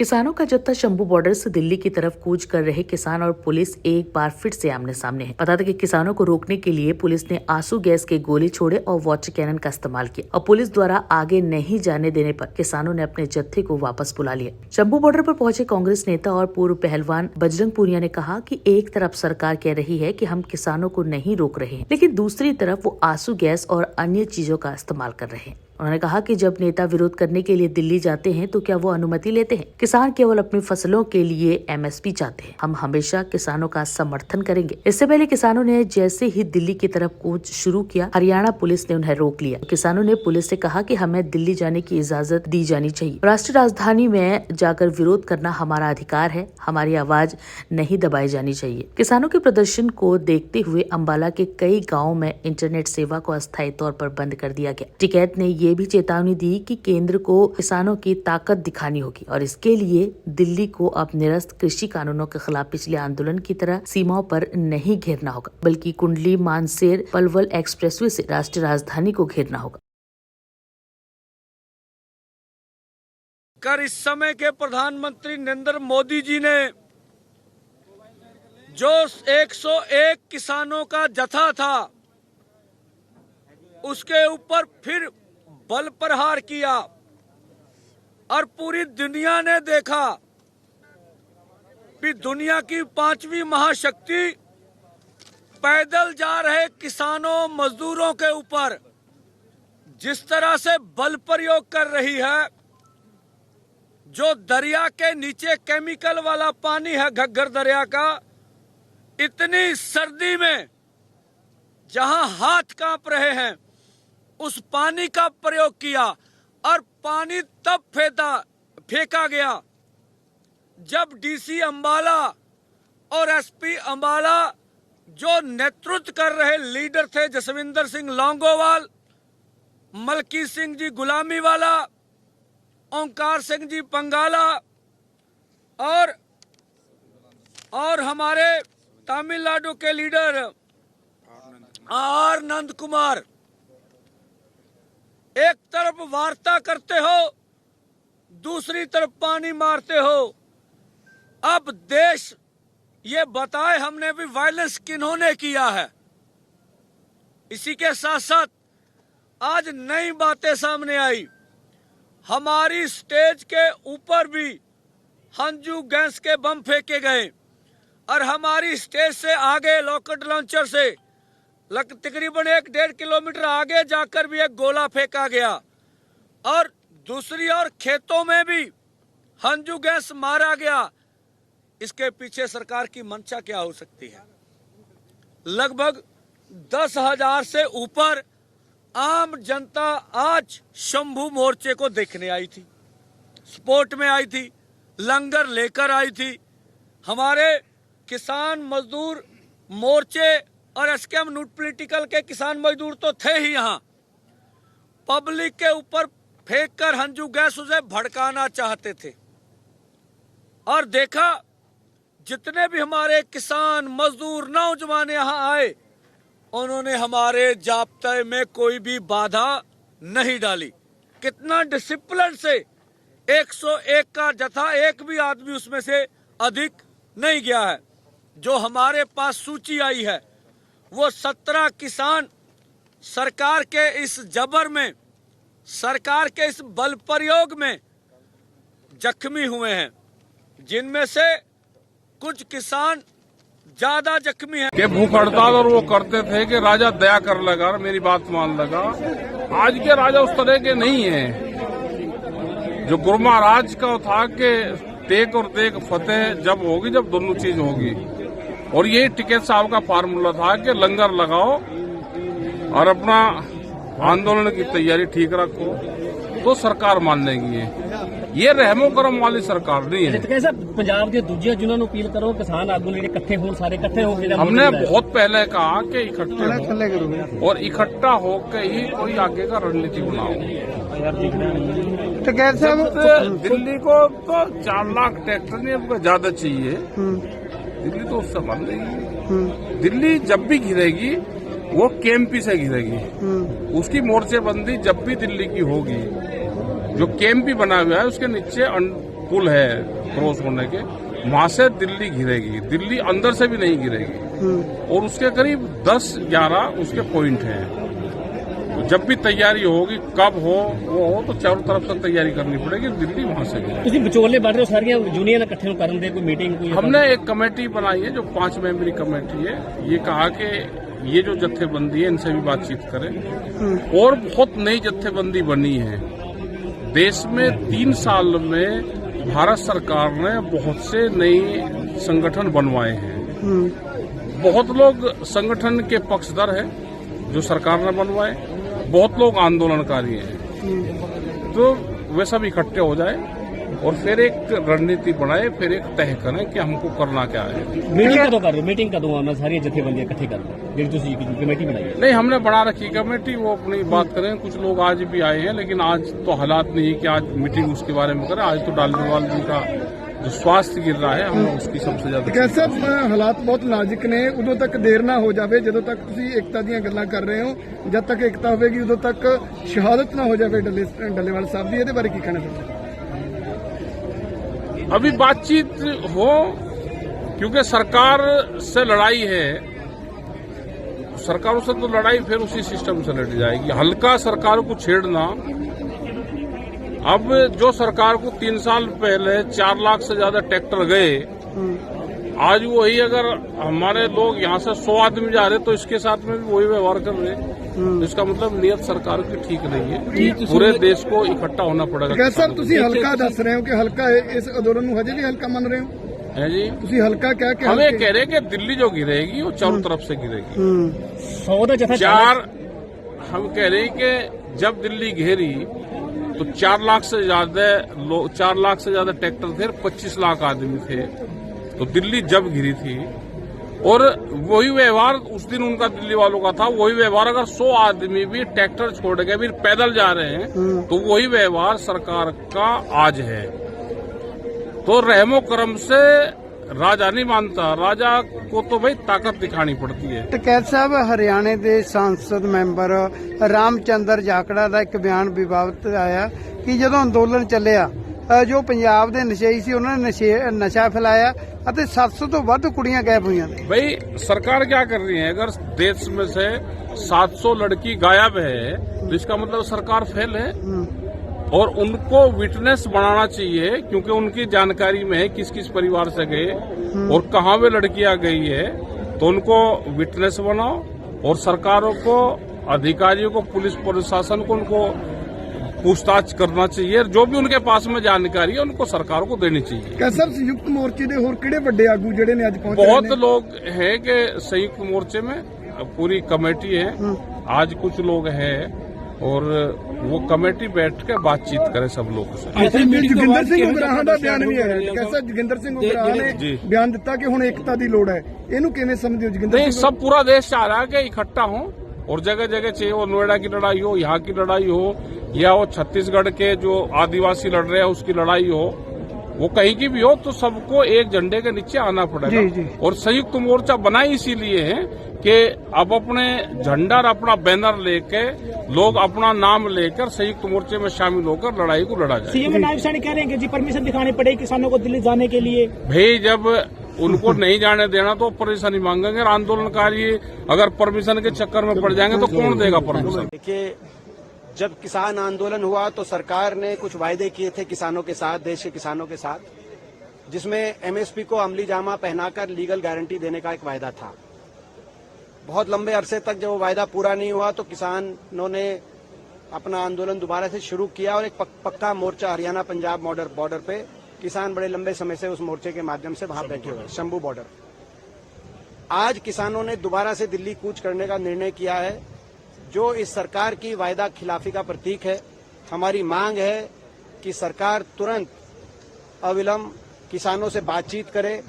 किसानों का जत्था शंभू बॉर्डर से दिल्ली की तरफ कूच कर रहे किसान और पुलिस एक बार फिर से आमने सामने है। बता दें कि किसानों को रोकने के लिए पुलिस ने आंसू गैस के गोले छोड़े और वाटर कैनन का इस्तेमाल किया और पुलिस द्वारा आगे नहीं जाने देने पर किसानों ने अपने जत्थे को वापस बुला लिया। शंभू बॉर्डर पर पहुंचे कांग्रेस नेता और पूर्व पहलवान बजरंग पूनिया ने कहा कि एक तरफ सरकार कह रही है कि हम किसानों को नहीं रोक रहे हैं, लेकिन दूसरी तरफ वो आंसू गैस और अन्य चीजों का इस्तेमाल कर रहे हैं। उन्होंने कहा कि जब नेता विरोध करने के लिए दिल्ली जाते हैं तो क्या वो अनुमति लेते हैं? किसान केवल अपनी फसलों के लिए एमएसपी चाहते हैं। हम हमेशा किसानों का समर्थन करेंगे। इससे पहले किसानों ने जैसे ही दिल्ली की तरफ कूच शुरू किया, हरियाणा पुलिस ने उन्हें रोक लिया। किसानों ने पुलिस से कहा कि हमें दिल्ली जाने की इजाजत दी जानी चाहिए। राष्ट्रीय राजधानी में जाकर विरोध करना हमारा अधिकार है, हमारी आवाज नहीं दबाई जानी चाहिए। किसानों के प्रदर्शन को देखते हुए अम्बाला के कई गाँव में इंटरनेट सेवा को अस्थायी तौर पर बंद कर दिया गया। टिकैत ने ये भी चेतावनी दी कि केंद्र को किसानों की ताकत दिखानी होगी और इसके लिए दिल्ली को अब निरस्त कृषि कानूनों के खिलाफ पिछले आंदोलन की तरह सीमाओं पर नहीं घेरना होगा, बल्कि कुंडली मानसेर पलवल एक्सप्रेसवे से राष्ट्रीय राजधानी को घेरना होगा। कर इस समय के प्रधानमंत्री नरेंद्र मोदी जी ने जो 101 किसानों का जत्था था उसके ऊपर फिर बल प्रहार किया और पूरी दुनिया ने देखा कि दुनिया की 5वीं महाशक्ति पैदल जा रहे किसानों मजदूरों के ऊपर जिस तरह से बल प्रयोग कर रही है। जो दरिया के नीचे केमिकल वाला पानी है घग्गर दरिया का, इतनी सर्दी में जहां हाथ कांप रहे हैं उस पानी का प्रयोग किया और पानी तब फेंका गया जब डीसी अंबाला और एसपी अंबाला जो नेतृत्व कर रहे लीडर थे जसविंदर सिंह लौंगोवाल, मलकी सिंह जी गुलामी वाला, ओंकार सिंह जी पंगाला और हमारे तमिलनाडु के लीडर आर नंद कुमार, एक तरफ वार्ता करते हो, दूसरी तरफ पानी मारते हो। अब देश ये बताए हमने भी वायलेंस किन्होंने किया है। इसी के साथ साथ आज नई बातें सामने आई। हमारी स्टेज के ऊपर भी हंजू गैस के बम फेंके गए और हमारी स्टेज से आगे रॉकेट लॉन्चर से तकरीबन 1-1.5 किलोमीटर आगे जाकर भी एक गोला फेंका गया और दूसरी ओर खेतों में भी हंजू गैस मारा गया। इसके पीछे सरकार की मंशा क्या हो सकती है? लगभग 10,000 से ऊपर आम जनता आज शंभू मोर्चे को देखने आई थी, सपोर्ट में आई थी, लंगर लेकर आई थी। हमारे किसान मजदूर मोर्चे और एसकेएम नॉट पॉलिटिकल के किसान मजदूर तो थे ही यहाँ। पब्लिक के ऊपर फेंककर हंजू गैस उसे भड़काना चाहते थे और देखा जितने भी हमारे किसान मजदूर नौजवान यहाँ आए उन्होंने हमारे जाब्ते में कोई भी बाधा नहीं डाली। कितना डिसिप्लिन से 101 का जत्था, एक भी आदमी उसमें से अधिक नहीं गया है। जो हमारे पास सूची आई है वो 17 किसान सरकार के इस जबर में, सरकार के इस बल प्रयोग में जख्मी हुए हैं, जिनमें से कुछ किसान ज्यादा जख्मी हैं। कि भूख हड़ताल और वो करते थे कि राजा दया कर लगा, मेरी बात मान लगा। आज के राजा उस तरह के नहीं हैं। जो गुरु महाराज का था कि टेक और टेक फतेह जब होगी जब दोनों चीज होगी, और ये टिकैत साहब का फार्मूला था कि लंगर लगाओ और अपना आंदोलन की तैयारी ठीक रखो तो सरकार मान लेगी। ये रहमो करम वाली सरकार नहीं है। पंजाब के दूसरे जिन्हों ने अपील करो किसान आगू ने इकट्ठे हो, सारे इकट्ठे हो। हमने बहुत पहले कहा कि इकट्ठे हो और इकट्ठा होकर ही कोई आगे का रणनीति बनाओ। तो कैसे दिल्ली को तो 4 लाख ट्रैक्टर नहीं ज्यादा चाहिए। दिल्ली तो उससे बन रही। दिल्ली जब भी घिरेगी वो केएमपी से घिरेगी। उसकी मोर्चेबंदी जब भी दिल्ली की होगी, जो केएमपी बना हुआ है उसके नीचे पुल है क्रॉस होने के, वहां से दिल्ली घिरेगी। दिल्ली अंदर से भी नहीं घिरेगी। और उसके करीब 10-11 उसके पॉइंट हैं। तो जब भी तैयारी होगी, कब हो वो हो, तो चारों तरफ से तैयारी करनी पड़ेगी। दिल्ली वहां से घिरेगी। ਤੁਸੀਂ ਵਿਚੋਲੇ ਬਣ ਰਹੇ ਹੋ ਸਾਰੀਆਂ ਯੂਨੀਅਨ ਇਕੱਠੇ ਕਰਨ ਦੇ ਕੋਈ मीटिंग कोई हमने एक कमेटी बनाई है जो 5 मेंबरी कमेटी है। ये कहा कि ये जो जत्थेबंदी है इनसे भी बातचीत करें। और बहुत नई जत्थेबंदी बनी है देश में। 3 साल में भारत सरकार ने बहुत से नए संगठन बनवाए हैं। बहुत लोग संगठन के पक्षधर हैं जो सरकार ने बनवाए, बहुत लोग आंदोलनकारी हैं। तो वे सब इकट्ठे हो जाए और फिर एक रणनीति बनाए, फिर एक तय करें कि हमको करना क्या है। मीटिंग कदों कर रहे हो? मीटिंग कदों आना सारी जत्थेबंदियां इकट्ठे कर रहे हो ਜਿਹੜੀ ਤੁਸੀਂ कमेटी बनाई है? नहीं, हमने बना रखी कमेटी, वो अपनी बात करें। कुछ लोग आज भी आए हैं, लेकिन आज तो हालात नहीं है कि आज मीटिंग उसके बारे में करें। आज तो डालीवाल जी का जो स्वास्थ्य गिर रहा है, हम उसकी सबसे ज्यादा कैसे हालात बहुत नाजुक ने। उदों तक देर ना हो जाए ਜਦੋਂ तक ਤੁਸੀਂ एकता ਦੀਆਂ ਗੱਲਾਂ ਕਰ ਰਹੇ ਹੋ। ਜਦ ਤੱਕ एकता ਹੋਵੇਗੀ ਉਦੋਂ ਤੱਕ ਸ਼ਹਾਦਤ ਨਾ ਹੋ ਜਾਵੇ ਡੱਲੇਵਾਲ ਸਾਹਿਬ ਦੀ। ਇਹਦੇ ਬਾਰੇ ਕੀ ਕਹਿਣਾ ਚਾਹੁੰਦੇ? अभी बातचीत हो, क्योंकि सरकार से लड़ाई है। सरकारों से तो लड़ाई फिर उसी सिस्टम से लड़ी जाएगी। हल्का सरकार को छेड़ना। अब जो सरकार को 3 साल पहले 4 लाख से ज्यादा ट्रैक्टर गए, आज वही अगर हमारे लोग यहाँ से 100 आदमी जा रहे तो इसके साथ में भी वही व्यवहार कर रहे। तो इसका मतलब नियत सरकार की ठीक नहीं है। पूरे देश को इकट्ठा होना पड़ेगा। कैसा ਤੁਸੀਂ ਹਲਕਾ ਦੱਸ ਰਹੇ ਹੋ ਕਿ ਹਲਕਾ ਇਸ ਅੰਦੋਲਨ ਨੂੰ ਹਜੇ ਵੀ ਹਲਕਾ ਮੰਨ ਰਹੇ ਹੋ? है जी, ਤੁਸੀਂ ਹਲਕਾ क्या कि हम ये कह रहे हैं कि दिल्ली जो गिरेगी वो चारों तरफ से गिरेगी। 100 ਦਾ ਜਥਾ 4 हम कह रहे हैं कि जब दिल्ली घेरी तो 4 लाख से ज्यादा ट्रैक्टर थे, 25 लाख आदमी थे। तो दिल्ली जब घिरी थी, और वही व्यवहार उस दिन उनका दिल्ली वालों का था। वही व्यवहार अगर 100 आदमी भी ट्रैक्टर छोड़ के फिर पैदल जा रहे हैं तो वही व्यवहार सरकार का आज है। तो रहमो करम से राजा नहीं मानता। राजा को तो भाई ताकत दिखानी पड़ती है। ਟਕੈਤ ਸਾਹਿਬ, ਹਰਿਆਣੇ ਦੇ ਸੰਸਦ ਮੈਂਬਰ ਰਾਮਚੰਦਰ ਜਾਖੜਾ ਦਾ ਇੱਕ ਬਿਆਨ ਵਿਵਾਦਤ ਆਇਆ ਕਿ ਜਦੋਂ ਅੰਦੋਲਨ ਚੱਲਿਆ ਜੋ ਪੰਜਾਬ ਦੇ ਨਸ਼ਈ ਸੀ ਉਹਨਾਂ ਨੇ ਨਸ਼ਾ ਫੈਲਾਇਆ ਅਤੇ 700 ਤੋਂ ਵੱਧ ਕੁੜੀਆਂ ਗਾਇਬ ਹੋਈਆਂ ਨੇ। भाई सरकार क्या कर रही है? अगर देश में से 700 लड़की गायब है तो इसका मतलब सरकार फेल है। और उनको विटनेस बनाना चाहिए, क्योंकि उनकी जानकारी में है किस किस परिवार से गए और कहाँ वे लड़कियां गई है। तो उनको विटनेस बनाओ और सरकारों को, अधिकारियों को, पुलिस प्रशासन को उनको पूछताछ करना चाहिए। जो भी उनके पास में जानकारी है उनको सरकार को देनी चाहिए। कैसा संयुक्त मोर्चे ਦੇ ਹੋਰ ਕਿਹੜੇ ਵੱਡੇ ਆਗੂ ਜਿਹੜੇ ਨੇ ਅੱਜ ਪਹੁੰਚ ਰਹੇ बहुत ਨੇ? लोग हैं कि संयुक्त मोर्चे में पूरी कमेटी है। आज कुछ लोग हैं और वो कमेटी बैठ के बातचीत करे सब लोगों से। ਜੋਗਿੰਦਰ ਸਿੰਘ ਉਗਰਾਹਾਂ ਦਾ ਬਿਆਨ ਵੀ ਆਇਆ। कैसा ਜੋਗਿੰਦਰ ਸਿੰਘ ਉਗਰਾਹਾਂ ਨੇ ਬਿਆਨ ਦਿੱਤਾ ਕਿ ਹੁਣ ਏਕਤਾ ਦੀ ਲੋੜ ਹੈ। ਇਹਨੂੰ ਕਿਵੇਂ ਸਮਝਦੇ ਹੋ ਜੋਗਿੰਦਰ नहीं, ਸਿੰਘ? सब पूरा देश चाह रहा है कि इकट्ठा हो और जगह जगह चाहिए। वो नोएडा की लड़ाई हो, यहाँ की लड़ाई हो, या वो छत्तीसगढ़ के जो आदिवासी लड़ रहे हैं उसकी लड़ाई हो, वो कहीं की भी हो, तो सबको एक झंडे के नीचे आना पड़ेगा। जी। और संयुक्त मोर्चा बना इसीलिए है कि अब अपने झंडा और अपना बैनर लेके लोग अपना नाम लेकर संयुक्त मोर्चे में शामिल होकर लड़ाई को लड़ा जाए। सीएम नायब साहब कह रहे हैं कि जी परमिशन दिखानी पड़ेगी किसानों को दिल्ली जाने के लिए। भाई जब उनको नहीं जाने देना तो परमिशन ही मांगेंगे। आंदोलनकारी अगर परमिशन के चक्कर में पड़ जाएंगे तो कौन देगा परमिशन? देखिए, जब किसान आंदोलन हुआ तो सरकार ने कुछ वायदे किए थे किसानों के साथ, देश के किसानों के साथ, जिसमें एमएसपी को अमली जामा पहनाकर लीगल गारंटी देने का एक वायदा था। बहुत लंबे अरसे तक जब वो वायदा पूरा नहीं हुआ तो किसानों ने अपना आंदोलन दोबारा से शुरू किया और एक पक्का मोर्चा हरियाणा पंजाब बॉर्डर पे किसान बड़े लंबे समय से उस मोर्चे के माध्यम से वहां बैठे हुए, शंभू बॉर्डर। आज किसानों ने दोबारा से दिल्ली कूच करने का निर्णय किया है, जो इस सरकार की वायदा खिलाफी का प्रतीक है। हमारी मांग है कि सरकार तुरंत अविलंब किसानों से बातचीत करे।